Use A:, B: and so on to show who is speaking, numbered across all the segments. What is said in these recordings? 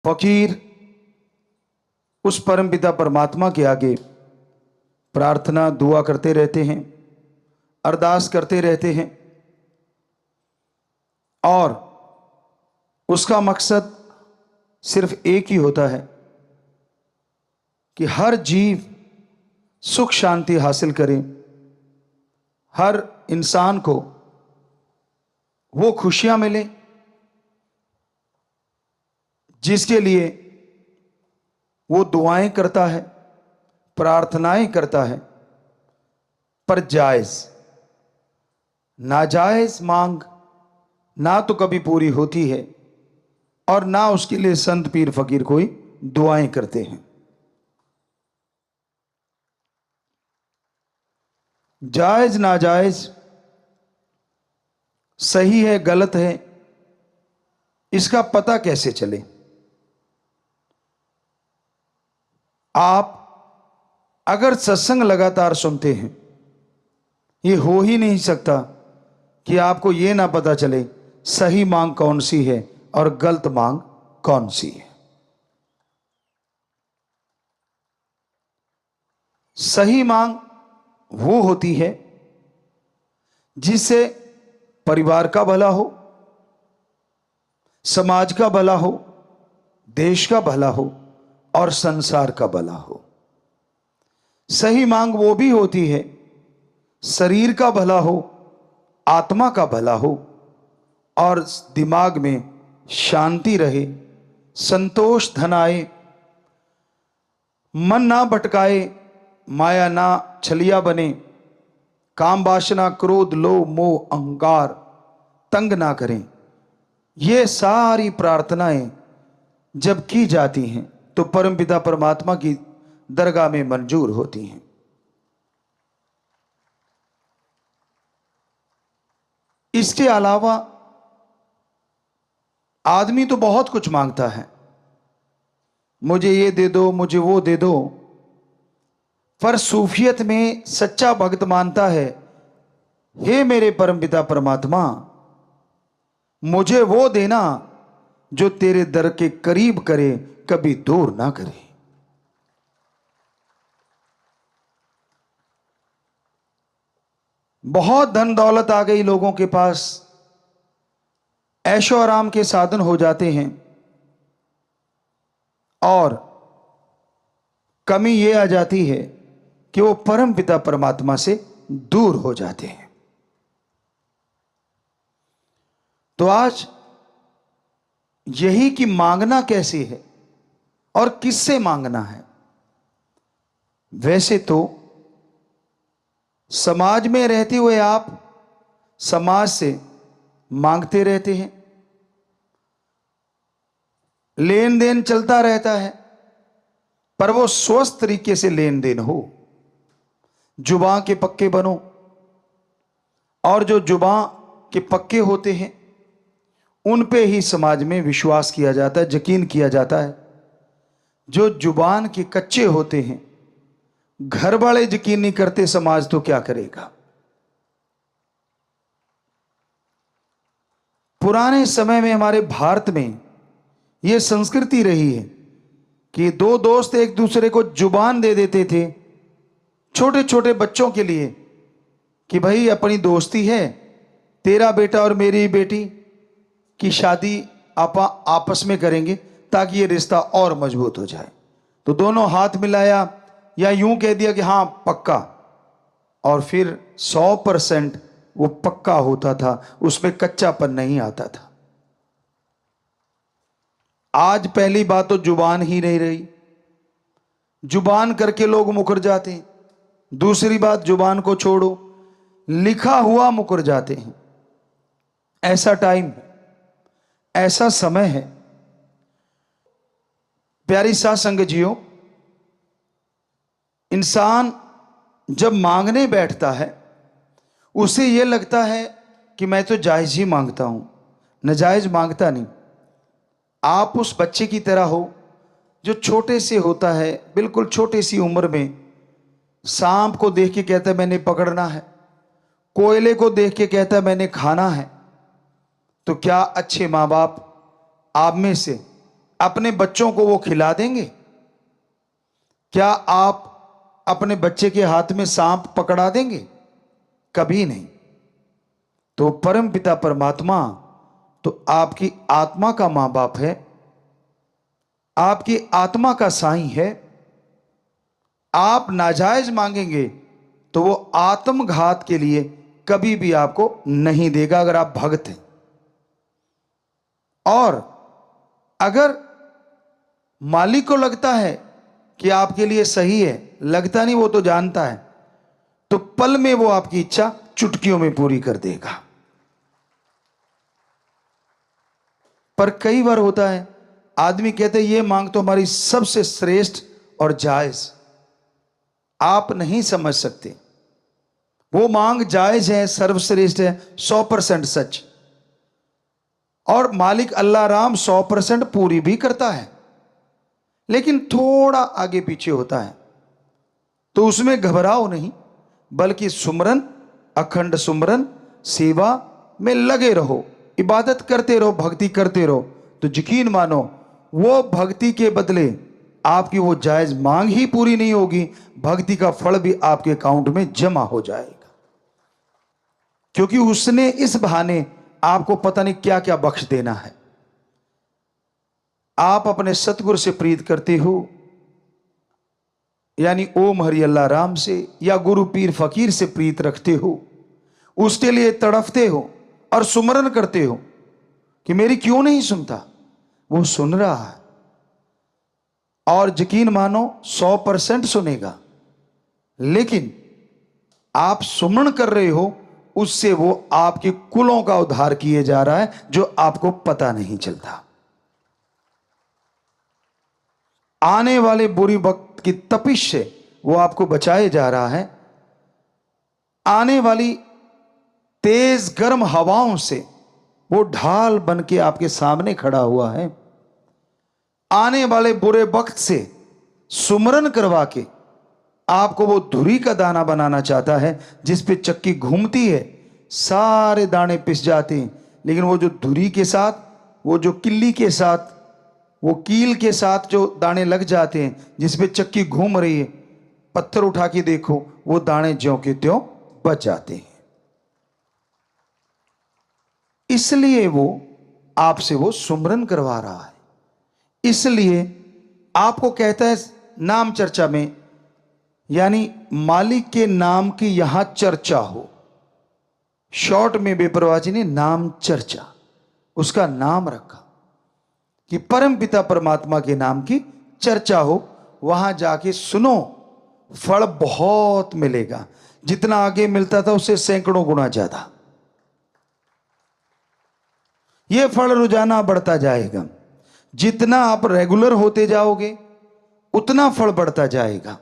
A: फकीर उस परमपिता परमात्मा के आगे प्रार्थना दुआ करते रहते हैं, अरदास करते रहते हैं, और उसका मकसद सिर्फ एक ही होता है कि हर जीव सुख शांति हासिल करे, हर इंसान को वो खुशियां मिले जिसके लिए वो दुआएं करता है, प्रार्थनाएं करता है। पर जायज नाजायज मांग ना तो कभी पूरी होती है और ना उसके लिए संत पीर फकीर कोई दुआएं करते हैं। जायज नाजायज, सही है गलत है, इसका पता कैसे चले? आप अगर सत्संग लगातार सुनते हैं, ये हो ही नहीं सकता कि आपको ये ना पता चले सही मांग कौन सी है और गलत मांग कौन सी है। सही मांग वो होती है जिससे परिवार का भला हो, समाज का भला हो, देश का भला हो और संसार का भला हो। सही मांग वो भी होती है शरीर का भला हो, आत्मा का भला हो और दिमाग में शांति रहे, संतोष धन आए, मन ना भटकाए, माया ना छलिया बने, काम वासना क्रोध लोभ मोह अहंकार तंग ना करें। ये सारी प्रार्थनाएं जब की जाती हैं तो परमपिता परमात्मा की दरगाह में मंजूर होती हैं। इसके अलावा आदमी तो बहुत कुछ मांगता है, मुझे ये दे दो, मुझे वो दे दो, पर सूफियत में सच्चा भक्त मानता है, हे मेरे परमपिता परमात्मा, मुझे वो देना जो तेरे दर के करीब करे, कभी दूर ना करे। बहुत धन दौलत आ गई लोगों के पास, ऐशो आराम के साधन हो जाते हैं, और कमी ये आ जाती है कि वो परम पिता परमात्मा से दूर हो जाते हैं। तो आज यही कि मांगना कैसे है और किससे मांगना है। वैसे तो समाज में रहते हुए आप समाज से मांगते रहते हैं, लेन देन चलता रहता है, पर वो स्वस्थ तरीके से लेन देन हो। जुबान के पक्के बनो, और जो जुबान के पक्के होते हैं उन पे ही समाज में विश्वास किया जाता है, यकीन किया जाता है। जो जुबान के कच्चे होते हैं, घर वाले यकीन नहीं करते, समाज तो क्या करेगा। पुराने समय में हमारे भारत में यह संस्कृति रही है कि दो दोस्त एक दूसरे को जुबान दे देते थे छोटे छोटे बच्चों के लिए कि भाई अपनी दोस्ती है, तेरा बेटा और मेरी बेटी की शादी आपस में करेंगे ताकि ये रिश्ता और मजबूत हो जाए। तो दोनों हाथ मिलाया या यूं कह दिया कि हाँ पक्का, और फिर 100% वो पक्का होता था, उसमें कच्चापन नहीं आता था। आज पहली बात तो जुबान ही नहीं रही, जुबान करके लोग मुकर जाते हैं। दूसरी बात, जुबान को छोड़ो, लिखा हुआ मुकर जाते हैं। ऐसा टाइम, ऐसा समय है। प्यारी साध संगत जियो, इंसान जब मांगने बैठता है उसे यह लगता है कि मैं तो जायज ही मांगता हूं, नाजायज मांगता नहीं। आप उस बच्चे की तरह हो जो छोटे से होता है, बिल्कुल छोटी सी उम्र में सांप को देख के कहता है मैंने पकड़ना है, कोयले को देख के कहता है मैंने खाना है। तो क्या अच्छे माँ बाप आप में से अपने बच्चों को वो खिला देंगे? क्या आप अपने बच्चे के हाथ में सांप पकड़ा देंगे? कभी नहीं। तो परम पिता परमात्मा तो आपकी आत्मा का मां बाप है, आपकी आत्मा का साईं है। आप नाजायज मांगेंगे तो वो आत्मघात के लिए कभी भी आपको नहीं देगा, अगर आप भक्त हैं। और अगर मालिक को लगता है कि आपके लिए सही है, लगता नहीं, वो तो जानता है, तो पल में वो आपकी इच्छा चुटकियों में पूरी कर देगा। पर कई बार होता है, आदमी कहते हैं ये मांग तो हमारी सबसे श्रेष्ठ और जायज। आप नहीं समझ सकते, वो मांग जायज है, सर्वश्रेष्ठ है, 100% सच, और मालिक अल्लाह राम 100% पूरी भी करता है, लेकिन थोड़ा आगे पीछे होता है। तो उसमें घबराओ नहीं, बल्कि सुमरन, अखंड सुमरन, सेवा में लगे रहो, इबादत करते रहो, भक्ति करते रहो। तो यकीन मानो वो भक्ति के बदले आपकी वो जायज मांग ही पूरी नहीं होगी, भक्ति का फल भी आपके अकाउंट में जमा हो जाएगा, क्योंकि उसने इस बहाने आपको पता नहीं क्या क्या बख्श देना है। आप अपने सतगुरु से प्रीत करते हो, यानी ओम हरि अल्लाह राम से या गुरु पीर फकीर से प्रीत रखते हो, उसके लिए तड़फते हो और सुमरन करते हो कि मेरी क्यों नहीं सुनता। वो सुन रहा है, और यकीन मानो 100% सुनेगा, लेकिन आप सुमरन कर रहे हो, उससे वो आपके कुलों का उद्धार किए जा रहा है, जो आपको पता नहीं चलता। आने वाले बुरी वक्त की तपिश से वो आपको बचाए जा रहा है, आने वाली तेज गर्म हवाओं से वो ढाल बन के आपके सामने खड़ा हुआ है, आने वाले बुरे वक्त से सुमरन करवा के आपको वो धुरी का दाना बनाना चाहता है, जिस पे चक्की घूमती है, सारे दाने पिस जाते हैं, लेकिन वो जो धुरी के साथ, वो जो किल्ली के साथ, वो कील के साथ जो दाने लग जाते हैं, जिस पे चक्की घूम रही है, पत्थर उठा के देखो, वो दाने ज्यों के त्यों बच जाते हैं। इसलिए वो आपसे वो सुमरन करवा रहा है, इसलिए आपको कहता है नाम चर्चा में, यानी मालिक के नाम की यहां चर्चा हो। शॉर्ट में बेपरवाह जी ने नाम चर्चा, उसका नाम रखा कि परम पिता परमात्मा के नाम की चर्चा हो, वहां जाके सुनो, फल बहुत मिलेगा। जितना आगे मिलता था उससे सैकड़ों गुना ज्यादा यह फल रोजाना बढ़ता जाएगा। जितना आप रेगुलर होते जाओगे उतना फल बढ़ता जाएगा।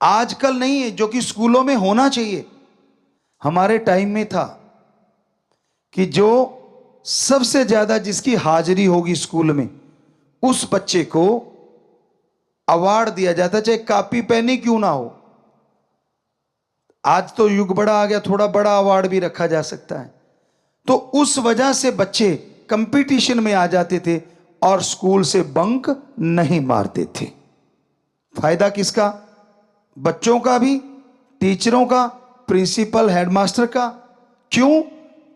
A: आजकल नहीं है जो कि स्कूलों में होना चाहिए। हमारे टाइम में था कि जो सबसे ज्यादा जिसकी हाजिरी होगी स्कूल में, उस बच्चे को अवार्ड दिया जाता, चाहे कॉपी पेन ही क्यों ना हो। आज तो युग बड़ा आ गया, थोड़ा बड़ा अवार्ड भी रखा जा सकता है। तो उस वजह से बच्चे कंपटीशन में आ जाते थे और स्कूल से बंक नहीं मारते थे। फायदा किसका? बच्चों का भी, टीचरों का, प्रिंसिपल, हेडमास्टर का। क्यों?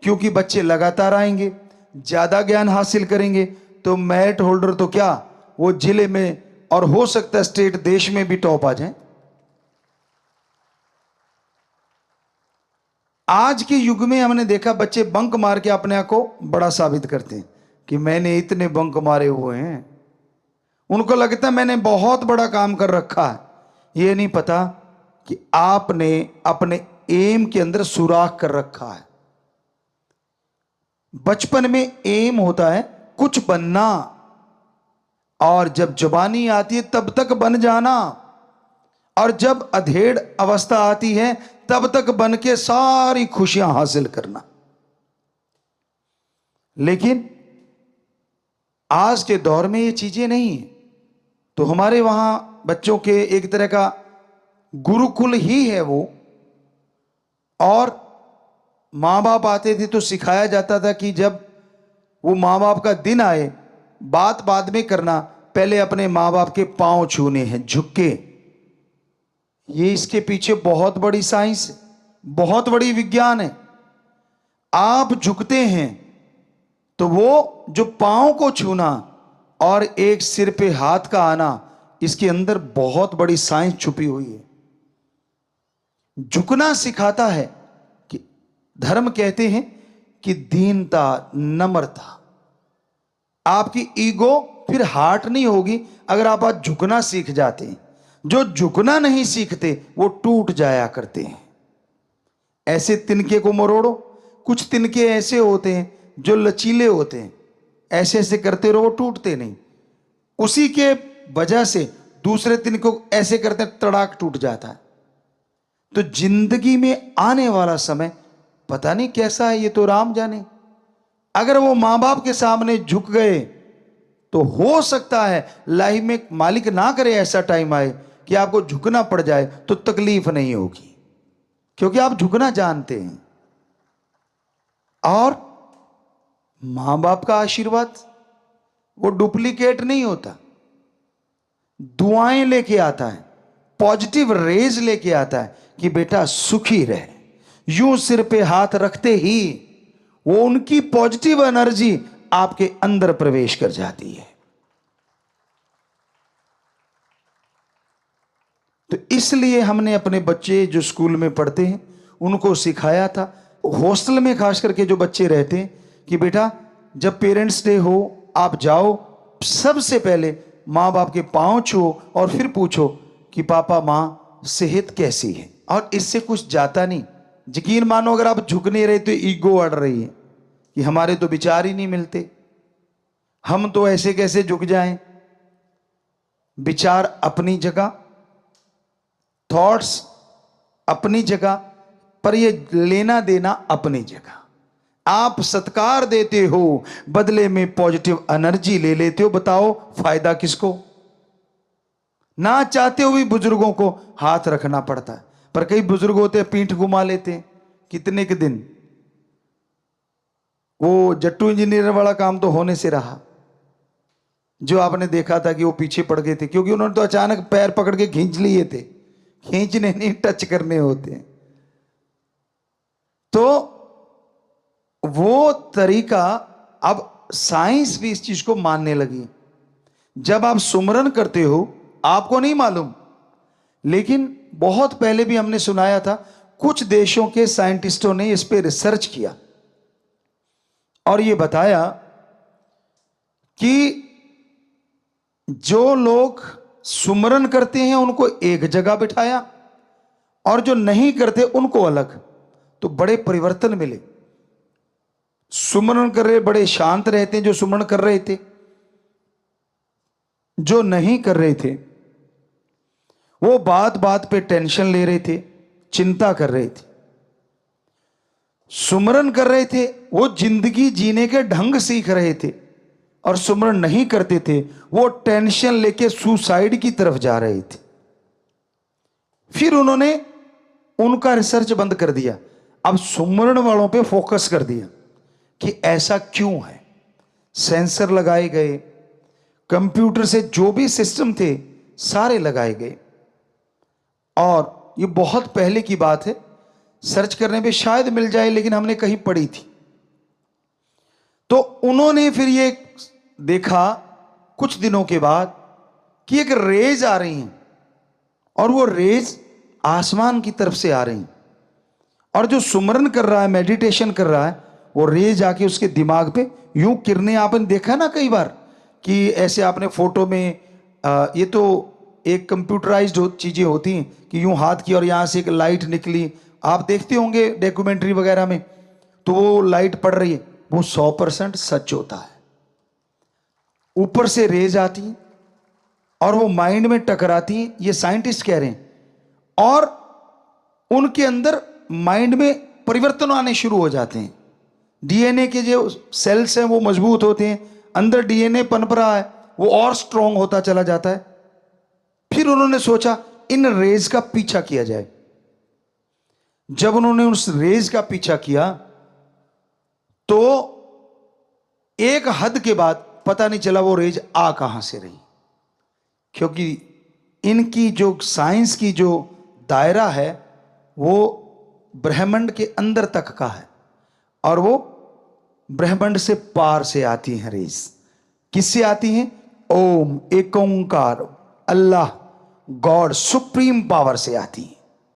A: क्योंकि बच्चे लगातार आएंगे, ज्यादा ज्ञान हासिल करेंगे, तो मेरिट होल्डर तो क्या, वो जिले में और हो सकता है स्टेट, देश में भी टॉप आ जाए। आज के युग में हमने देखा बच्चे बंक मार के अपने आप को बड़ा साबित करते हैं कि मैंने इतने बंक मारे हुए हैं। उनको लगता है मैंने बहुत बड़ा काम कर रखा है। ये नहीं पता कि आपने अपने एम के अंदर सुराख कर रखा है। बचपन में एम होता है कुछ बनना, और जब जवानी आती है तब तक बन जाना, और जब अधेड़ अवस्था आती है तब तक बन के सारी खुशियां हासिल करना। लेकिन आज के दौर में ये चीजें नहीं है। तो हमारे वहां बच्चों के एक तरह का गुरुकुल ही है वो, और मां बाप आते थे तो सिखाया जाता था कि जब वो मां बाप का दिन आए बात बाद में करना, पहले अपने माँ बाप के पांव छूने हैं झुक के। ये इसके पीछे बहुत बड़ी साइंस है, बहुत बड़ी विज्ञान है। आप झुकते हैं तो वो जो पांव को छूना और एक सिर पे हाथ का आना, इसके अंदर बहुत बड़ी साइंस छुपी हुई है। झुकना सिखाता है कि धर्म कहते हैं कि दीनता, नम्रता। आपकी ईगो फिर हार्ट नहीं होगी अगर आप आज झुकना सीख जाते हैं। जो झुकना नहीं सीखते वो टूट जाया करते हैं। ऐसे तिनके को मरोड़ो। कुछ तिनके ऐसे होते हैं जो लचीले होते हैं, ऐसे ऐसे करते रहो, टूटते नहीं। उसी के वजह से दूसरे तिनके को ऐसे करते तड़ाक टूट जाता है। तो जिंदगी में आने वाला समय पता नहीं कैसा है, ये तो राम जाने। अगर वो मां बाप के सामने झुक गए तो हो सकता है लाइफ में मालिक ना करे ऐसा टाइम आए कि आपको झुकना पड़ जाए, तो तकलीफ नहीं होगी क्योंकि आप झुकना जानते हैं। और मां बाप का आशीर्वाद वो डुप्लीकेट नहीं होता, दुआएं लेके आता है, पॉजिटिव रेज लेके आता है कि बेटा सुखी रहे। यूं सिर पे हाथ रखते ही वो उनकी पॉजिटिव एनर्जी आपके अंदर प्रवेश कर जाती है। तो इसलिए हमने अपने बच्चे जो स्कूल में पढ़ते हैं उनको सिखाया था, हॉस्टल में खास करके जो बच्चे रहते हैं, कि बेटा जब पेरेंट्स डे हो आप जाओ, सबसे पहले माँ बाप के पांव छुओ और फिर पूछो कि पापा माँ सेहत कैसी है। और इससे कुछ जाता नहीं। यकीन मानो अगर आप झुक नहीं रहे तो ईगो अड़ रही है कि हमारे तो विचार ही नहीं मिलते, हम तो ऐसे कैसे झुक जाएं। विचार अपनी जगह, थॉट्स अपनी जगह, पर ये लेना देना अपनी जगह। आप सत्कार देते हो, बदले में पॉजिटिव एनर्जी ले लेते हो। बताओ फायदा किसको। ना चाहते हुए बुजुर्गों को हाथ रखना पड़ता है, पर कई बुजुर्ग होते हैं पीठ घुमा लेते हैं कितने के दिन। वो जट्टू इंजीनियर वाला काम तो होने से रहा, जो आपने देखा था कि वो पीछे पड़ गए थे क्योंकि उन्होंने तो अचानक पैर पकड़ के खींच लिए थे। खींचने नहीं, टच करने होते हैं। तो वो तरीका, अब साइंस भी इस चीज को मानने लगी। जब आप सुमरन करते हो, आपको नहीं मालूम, लेकिन बहुत पहले भी हमने सुनाया था, कुछ देशों के साइंटिस्टों ने इस पे रिसर्च किया और ये बताया कि जो लोग सुमरन करते हैं उनको एक जगह बिठाया और जो नहीं करते उनको अलग, तो बड़े परिवर्तन मिले। सुमरन कर रहे बड़े शांत रहते हैं जो सुमरन कर रहे थे, जो नहीं कर रहे थे वो बात बात पे टेंशन ले रहे थे, चिंता कर रहे थे। सुमरन कर रहे थे वो जिंदगी जीने के ढंग सीख रहे थे, और सुमरन नहीं करते थे वो टेंशन लेके सुसाइड की तरफ जा रहे थे। फिर उन्होंने उनका रिसर्च बंद कर दिया, अब सुमरन वालों पे फोकस कर दिया कि ऐसा क्यों है। सेंसर लगाए गए, कंप्यूटर से जो भी सिस्टम थे सारे लगाए गए, और ये बहुत पहले की बात है, सर्च करने पे शायद मिल जाए, लेकिन हमने कहीं पढ़ी थी। तो उन्होंने फिर ये देखा कुछ दिनों के बाद कि एक रेज आ रही हैं, और वो रेज आसमान की तरफ से आ रही हैं, और जो सुमरन कर रहा है, मेडिटेशन कर रहा है, वो रेज आके उसके दिमाग पे यूं किरणें, आपने देखा ना कई बार कि ऐसे आपने फोटो में ये तो एक कंप्यूटराइज्ड चीजें होती हैं कि यूं हाथ की और यहां से एक लाइट निकली, आप देखते होंगे डॉक्यूमेंट्री वगैरह में, तो वो लाइट पड़ रही है, वो 100% सच होता है। ऊपर से रेज आती हैं और वो माइंड में टकराती हैं, ये साइंटिस्ट कह रहे हैं, और उनके अंदर माइंड में परिवर्तन आने शुरू हो जाते हैं। डीएनए के जो सेल्स हैं वो मजबूत होते हैं, अंदर डीएनए पनप रहा है, वो और स्ट्रांग होता चला जाता है। फिर उन्होंने सोचा इन रेज का पीछा किया जाए। जब उन्होंने उस रेज का पीछा किया तो एक हद के बाद पता नहीं चला वो रेज आ कहां से रही, क्योंकि इनकी जो साइंस की जो दायरा है वो ब्रह्मांड के अंदर तक का है, और वो ब्रह्मांड से पार से आती हैं रेज। किससे आती हैं? ओम, एक ओंकार, अल्लाह, गॉड, सुप्रीम पावर से आती हैं।